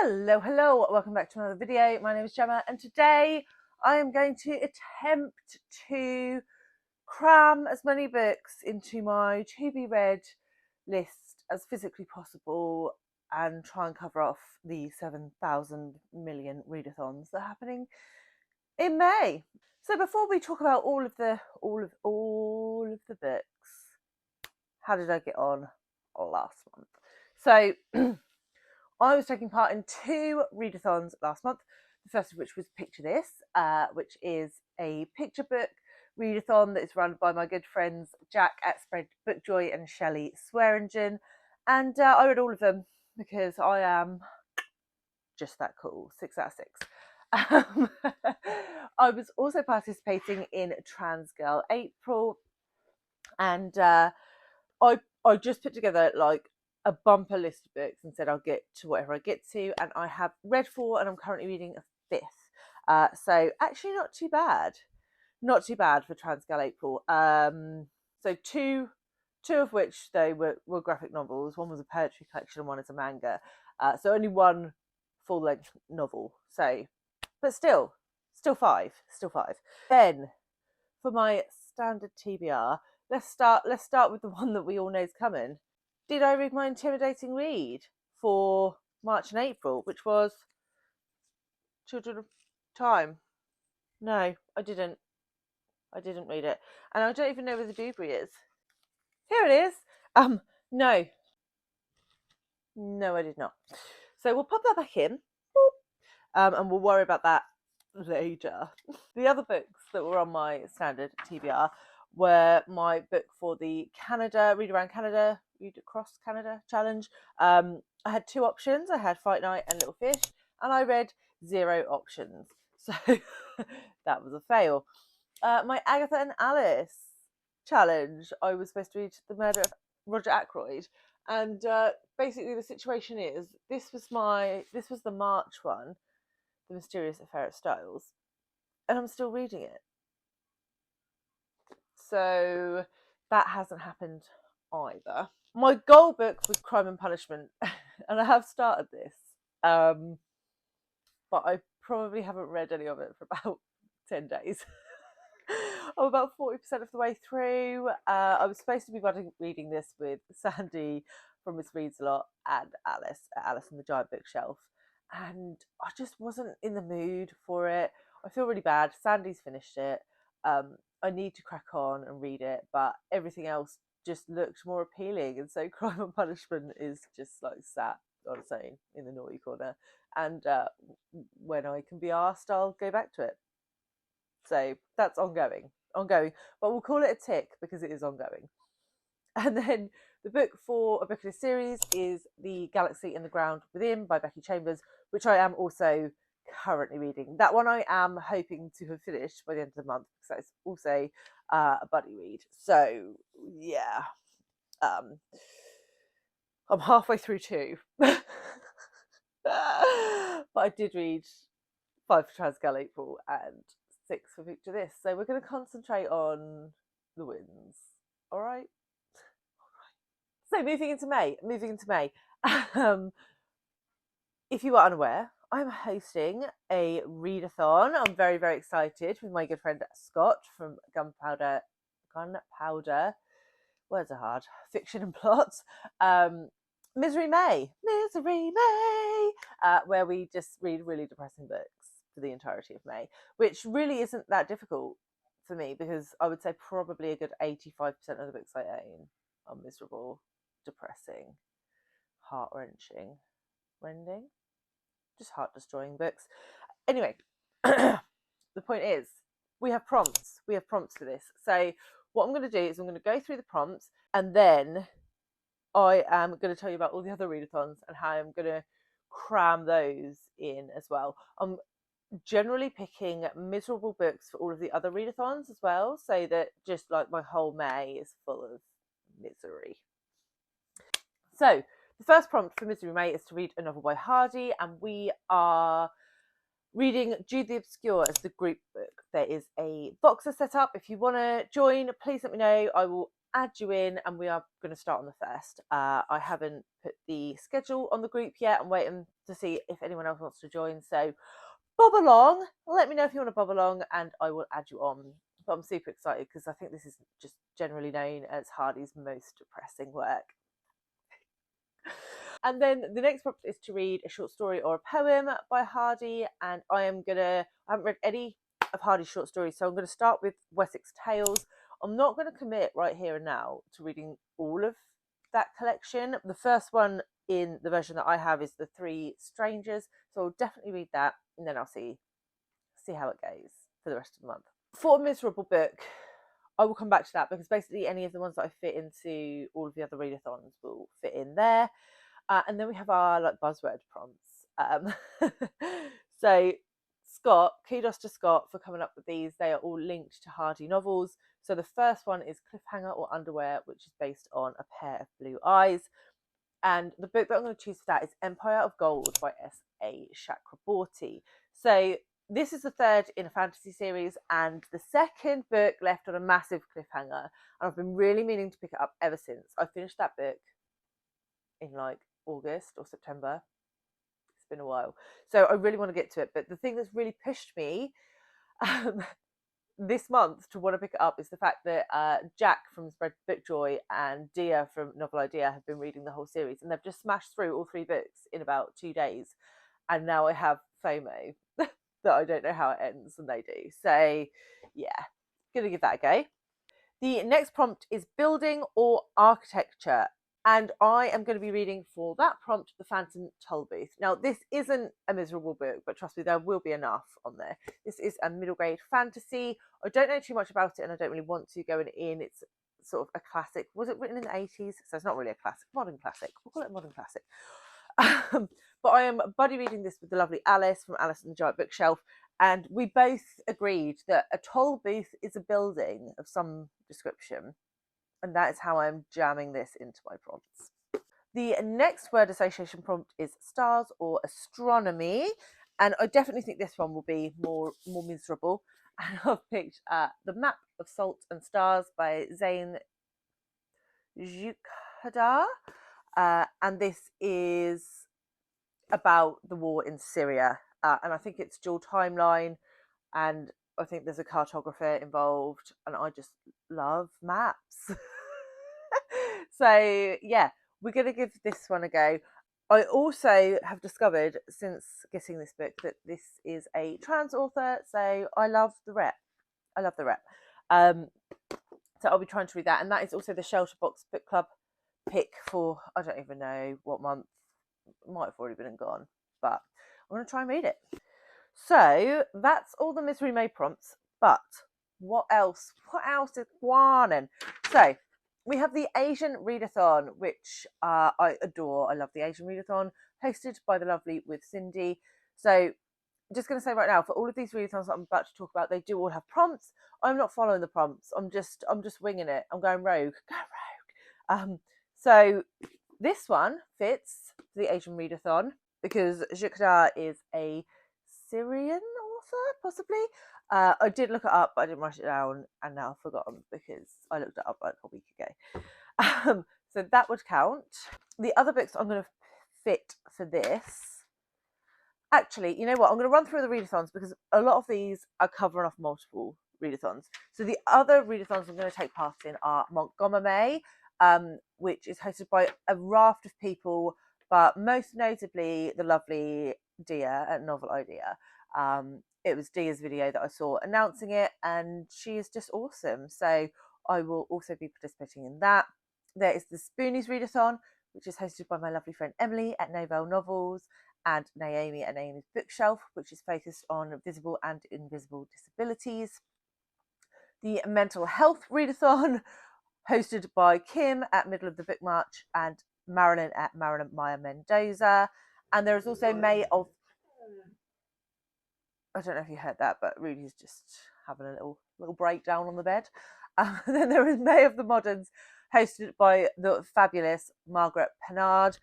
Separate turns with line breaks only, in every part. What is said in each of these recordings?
Hello, welcome back to another video. My name is Gemma and today I am going to attempt to cram as many books into my to be read list as physically possible and try and cover off the 7,000 million readathons that are happening in May. So before we talk about all of the books, how did I get on last month? So I was taking part in 2 readathons last month, the first of which was Picture This, which is a picture book readathon that is run by my good friends Jack at Spread Bookjoy and Shelley Swearingen. And I read all of them because I am just that cool, 6 out of 6. I was also participating in Trans Girl April, and I just put together like a bumper list of books and said I'll get to whatever I get to, and I have read 4 and I'm currently reading a 5th. So actually not too bad for Trans Girl April. So two of which though were graphic novels. One was a poetry collection and one is a manga. So only one full-length novel. So, but still 5. Then for my standard TBR, let's start with the one that we all know is coming. Did I read my intimidating read for March and April, which was Children of Time? No, I didn't read it. And I don't even know where the Dewberry is. Here it is. No, I did not. So we'll pop that back in. And we'll worry about that later. The other books that were on my standard TBR were my book for the Canada, Read Across Canada challenge. I had 2 options. I had Fight Night and Little Fish, and I read 0 options. So that was a fail. My Agatha and Alice challenge, I was supposed to read The Murder of Roger Ackroyd. And basically the situation is, this was the March one, The Mysterious Affair at Styles, and I'm still reading it. So that hasn't happened either. My goal book was Crime and Punishment, and I have started this, but I probably haven't read any of it for about 10 days. I'm about 40% of the way through. I was supposed to be reading this with Sandy from Miss Reads a Lot and Alice in the Giant Bookshelf, and I just wasn't in the mood for it. I feel really bad. Sandy's finished it. I need to crack on and read it, but everything else just looked more appealing, and so Crime and Punishment is just like sat on its own in the naughty corner, and when I can be asked, I'll go back to it. So that's ongoing, but we'll call it a tick because it is ongoing. And then the book for a book in a series is The Galaxy and the Ground Within by Becky Chambers, which I am also currently reading. That one I am hoping to have finished by the end of the month, because that's also a buddy read. So yeah, I'm halfway through 2. But I did read 5 for Trans Girl April and 6 for Picture This. So we're going to concentrate on the wins. All right. So moving into May. If you are unaware, I'm hosting a readathon. I'm very, very excited with my good friend Scott from Gunpowder, words are hard, Fiction and Plots. Misery May, where we just read really depressing books for the entirety of May, which really isn't that difficult for me, because I would say probably a good 85% of the books I own are miserable, depressing, heart-wrenching, rending, just heart-destroying books. Anyway, the point is, we have prompts for this. So what I'm going to do is I'm going to go through the prompts, and then I am going to tell you about all the other readathons and how I'm going to cram those in as well. I'm generally picking miserable books for all of the other readathons as well, so that just like my whole May is full of misery. So the first prompt for Misery May is to read a novel by Hardy, and we are reading Jude the Obscure as the group book. There is a Voxer set up. If you want to join, please let me know. I will add you in, and we are going to start on the 1st. I haven't put the schedule on the group yet. I'm waiting to see if anyone else wants to join. So bob along. Let me know if you want to bob along, and I will add you on. But I'm super excited because I think this is just generally known as Hardy's most depressing work. And then the next prompt is to read a short story or a poem by Hardy, and I haven't read any of Hardy's short stories, so I'm going to start with Wessex Tales. I'm not going to commit right here and now to reading all of that collection. The first one in the version that I have is The Three Strangers, so I'll definitely read that, and then I'll see how it goes for the rest of the month. For a miserable book, I will come back to that, because basically any of the ones that I fit into all of the other readathons will fit in there. And then we have our buzzword prompts. So Scott, kudos to Scott for coming up with these. They are all linked to Hardy novels. So the first one is Cliffhanger or Underwear, which is based on A Pair of Blue Eyes. And the book that I'm going to choose for that is Empire of Gold by S.A. Chakraborty. So this is the third in a fantasy series, and the second book left on a massive cliffhanger. And I've been really meaning to pick it up ever since. I finished that book in August or September. It's been a while, so I really want to get to it. But the thing that's really pushed me this month to want to pick it up is the fact that Jack from Spread Book Joy and Dia from Novel Idea have been reading the whole series, and they've just smashed through all 3 books in about 2 days, and now I have FOMO that I don't know how it ends, and they do. So yeah, gonna give that a go. The next prompt is building or architecture, and I am going to be reading for that prompt The Phantom Tollbooth. Now, this isn't a miserable book, but trust me, there will be enough on there. This is a middle grade fantasy. I don't know too much about it, and I don't really want to go in. It's sort of a classic. Was it written in the 80s? So it's not really a classic, modern classic. We'll call it a modern classic. But I am buddy reading this with the lovely Alice from Alice and the Giant Bookshelf, and we both agreed that a toll booth is a building of some description, and that is how I'm jamming this into my prompts. The next word association prompt is stars or astronomy, and I definitely think this one will be more miserable. And I've picked The Map of Salt and Stars by Zain Jukhadar. And this is about the war in Syria, and I think it's dual timeline, and I think there's a cartographer involved, and I just love maps. So yeah, we're going to give this one a go. I also have discovered since getting this book that this is a trans author, so I love the rep. So I'll be trying to read that, and that is also the Shelter Box Book Club pick for, I don't even know what month. It might have already been and gone, but I'm going to try and read it. So that's all the Misery May prompts, but what else is going on? So we have the Asian Readathon, which I adore. I love the Asian Readathon, hosted by the lovely With Cindy. So just going to say right now, for all of these readathons that I'm about to talk about, they do all have prompts. I'm not following the prompts. I'm just winging it. I'm going rogue. Go rogue. So this one fits the Asian Readathon because Jukhadar is a Syrian author, possibly. I did look it up, but I didn't write it down, and now I've forgotten because I looked it up like a week ago. So that would count. The other books I'm going to fit for this. Actually, you know what? I'm going to run through the readathons because a lot of these are covering off multiple readathons. So the other readathons I'm going to take part in are Montgomery, which is hosted by a raft of people, but most notably the lovely Dia at Novel Idea. It was Dia's video that I saw announcing it, and she is just awesome. So I will also be participating in that. There is the Spoonies Readathon, which is hosted by my lovely friend Emily at Novell Novels, and Naomi at Naomi's Bookshelf, which is focused on visible and invisible disabilities. The Mental Health Readathon, hosted by Kim at Middle of the Book March and Marilyn at Marilyn Maya Mendoza. And there is also May of... I don't know if you heard that, but Rudy's just having a little breakdown on the bed. Then there is May of the Moderns, hosted by the fabulous Margaret Pennard,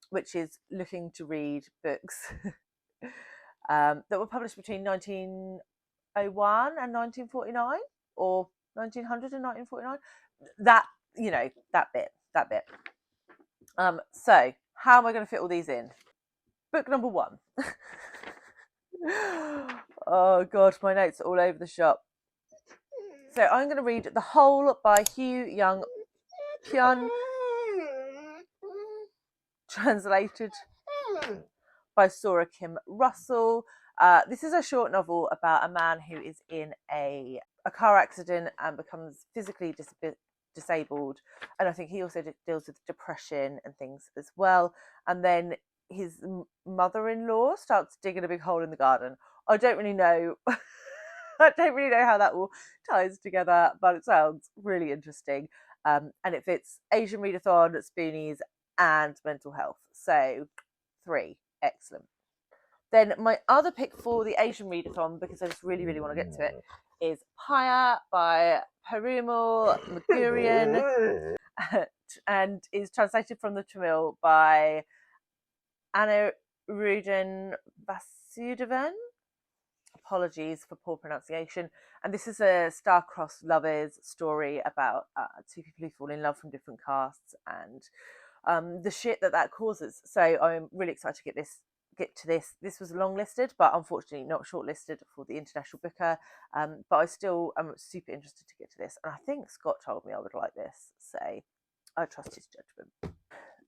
which is looking to read books that were published between 1901 and 1949, or 1900 and 1949. that, that bit. So how am I going to fit all these in? Book number 1. Oh god, my notes are all over the shop. So I'm going to read The Whole by Hugh Young Pyun, translated by Sora Kim Russell. This is a short novel about a man who is in a car accident and becomes physically disabled, and I think he also deals with depression and things as well. And then his mother-in-law starts digging a big hole in the garden. I don't really know. I don't really know how that all ties together, but it sounds really interesting. And it fits Asian Readathon, Spoonies, and mental health. So 3, excellent. Then my other pick for the Asian Readathon, because I just really, really want to get to it, is Paya by Perumal Magurian, and is translated from the Tamil by Anirudhan Vasudevan. Apologies for poor pronunciation. And this is a star-crossed lovers story about 2 people who fall in love from different castes and the shit that causes. So I'm really excited to get to this. This was long-listed, but unfortunately not shortlisted for the International Booker. But I still am super interested to get to this. And I think Scott told me I would like this, so I trust his judgment.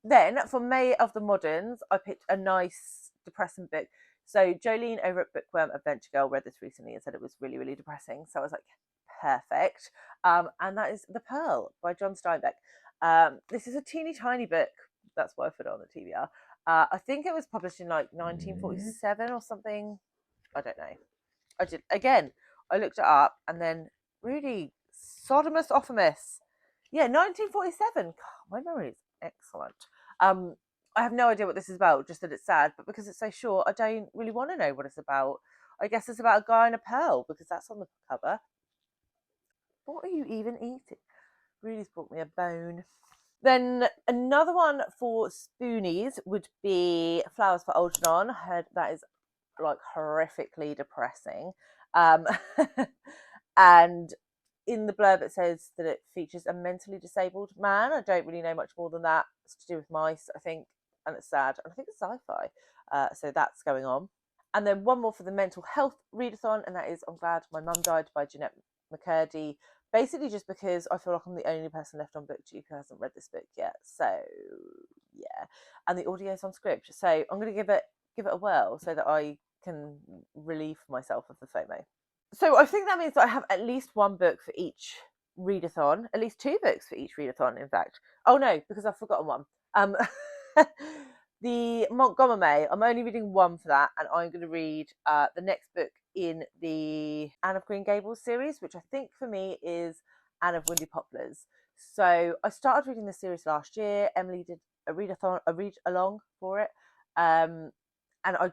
Then for May of the Moderns, I picked a nice depressing book. So Jolene over at Bookworm Adventure Girl read this recently and said it was really, really depressing. So I was like, perfect. And that is The Pearl by John Steinbeck. This is a teeny tiny book. That's why I put it on the TBR. I think it was published in like 1947 or something. I don't know. I looked it up and then really Sodomus Ophimus. Yeah, 1947. God, my memory is excellent. I have no idea what this is about, just that it's sad, but because it's so short, I don't really want to know what it's about. I guess it's about a guy in a pearl, because that's on the cover. What are you even eating? Rudy's brought me a bone. Then another one for Spoonies would be Flowers for Algernon. I heard that is like horrifically depressing. And in the blurb it says that it features a mentally disabled man. I don't really know much more than that. It's to do with mice, I think, and it's sad. And I think it's sci-fi, so that's going on. And then one more for the mental health readathon, and that is I'm Glad My Mum Died by Jeanette McCurdy. Basically just because I feel like I'm the only person left on BookTube who hasn't read this book yet. So yeah, and the audio's on script, so I'm going to give it a whirl so that I can relieve myself of the FOMO. So I think that means that I have at least one book for each readathon, at least 2 books for each readathon, in fact. Oh no, because I've forgotten one. The Montgomery, I'm only reading one for that, and I'm going to read the next book in the Anne of Green Gables series, which I think for me is Anne of Windy Poplars. So I started reading the series last year. Emily did a read along for it, and I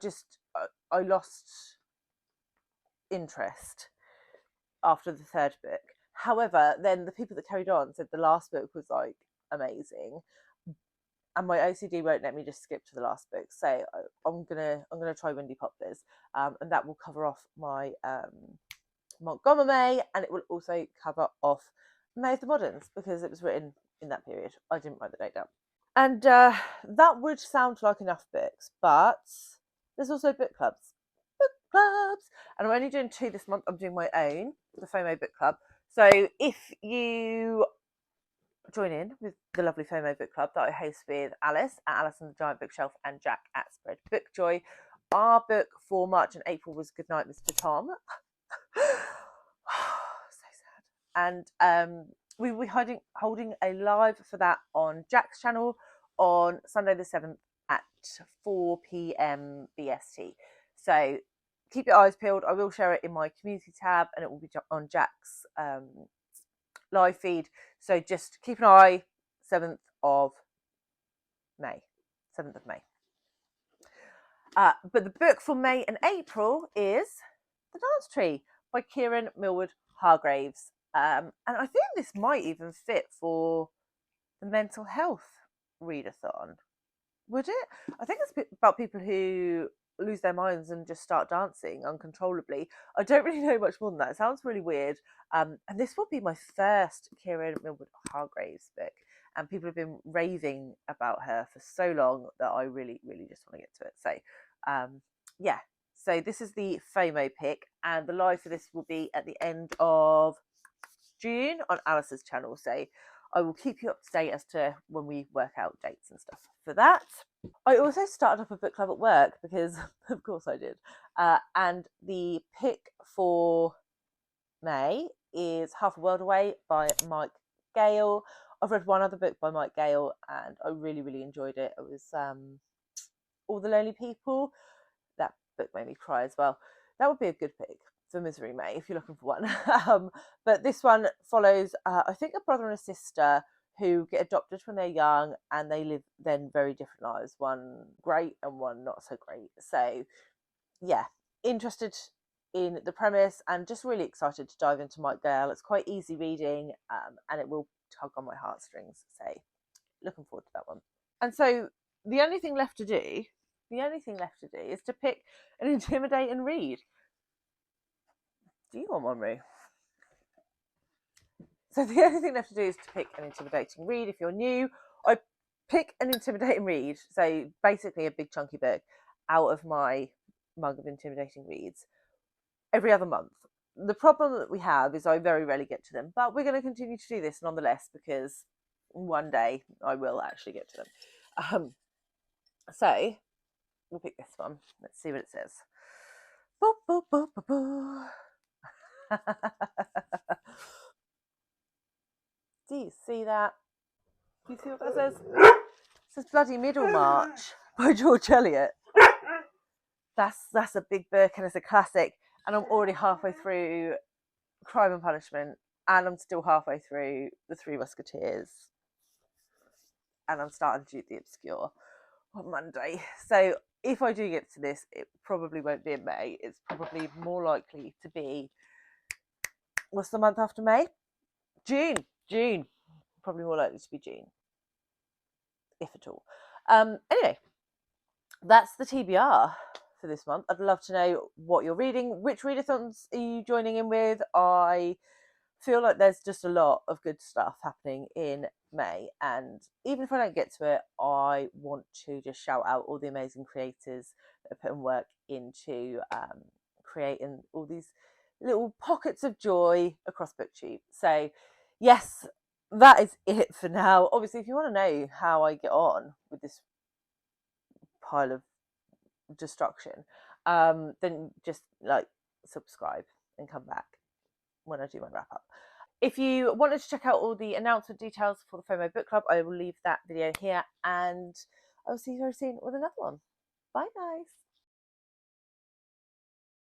lost interest after the 3rd book. However, then the people that carried on said the last book was like amazing, and my OCD won't let me just skip to the last book. So I'm gonna try Windy Poplars, and that will cover off my Montgomery, and it will also cover off May of the Moderns because it was written in that period. I didn't write the date down, and that would sound like enough books, but there's also book clubs, and I'm only doing 2 this month. I'm doing my own, the FOMO book club. So if you join in with the lovely FOMO book club that I host with Alice at Alice and the Giant Bookshelf and Jack at Spread Bookjoy, our book for March and April was Goodnight Mr. Tom. So sad. And we will be holding a live for that on Jack's channel on Sunday the 7th at 4 p.m. BST. So keep your eyes peeled. I will share it in my community tab, and it will be on Jack's live feed. So just keep an eye. 7th of May. But the book for May and April is The Dance Tree by Kieran Millward Hargraves. And I think this might even fit for the mental health readathon. Would it? I think it's about people who lose their minds and just start dancing uncontrollably. I don't really know much more than that. It sounds really weird. And this will be my first Kieran Millwood Hargraves book. And people have been raving about her for so long that I really, really just want to get to it. So, yeah. So this is the FOMO pick, and the live for this will be at the end of June on Alice's channel. So I will keep you up to date as to when we work out dates and stuff for that. I also started up a book club at work because, of course, I did. And the pick for May is Half a World Away by Mike Gale. I've read one other book by Mike Gale and I really, really enjoyed it. It was All the Lonely People. That book made me cry as well. That would be a good pick for Misery May if you're looking for one. But this one follows, I think, a brother and a sister who get adopted when they're young and they live then very different lives, one great and one not so great. So yeah, interested in the premise and just really excited to dive into Mike Gale. It's quite easy reading and it will tug on my heartstrings. So looking forward to that one. And so the only thing left to do is to pick an intimidate and read. Do you want one, Roo? So the only thing left to do is to pick an intimidating read. If you're new, I pick an intimidating read, so basically a big chunky book, out of my mug of intimidating reads every other month. The problem that we have is I very rarely get to them, but we're going to continue to do this nonetheless because one day I will actually get to them. So we'll pick this one. Let's see what it says. Boo, boo, boo, boo, boo. Do you see that? Do you see what that says? It says Bloody Middlemarch by George Eliot. That's a big book and it's a classic. And I'm already halfway through Crime and Punishment, and I'm still halfway through The Three Musketeers, and I'm starting Jude the Obscure on Monday. So if I do get to this, it probably won't be in May. It's probably more likely to be, what's the month after May? June. Probably more likely to be June, if at all. Anyway, that's the TBR for this month. I'd love to know what you're reading. Which readathons are you joining in with? I feel like there's just a lot of good stuff happening in May, and even if I don't get to it, I want to just shout out all the amazing creators that are putting work into creating all these little pockets of joy across BookTube. So yes, that is it for now. Obviously, if you want to know how I get on with this pile of destruction, then just subscribe and come back when I do my wrap up. If you wanted to check out all the announcement details for the FOMO book club, I will leave that video here, and I will see you very soon with another one. Bye guys.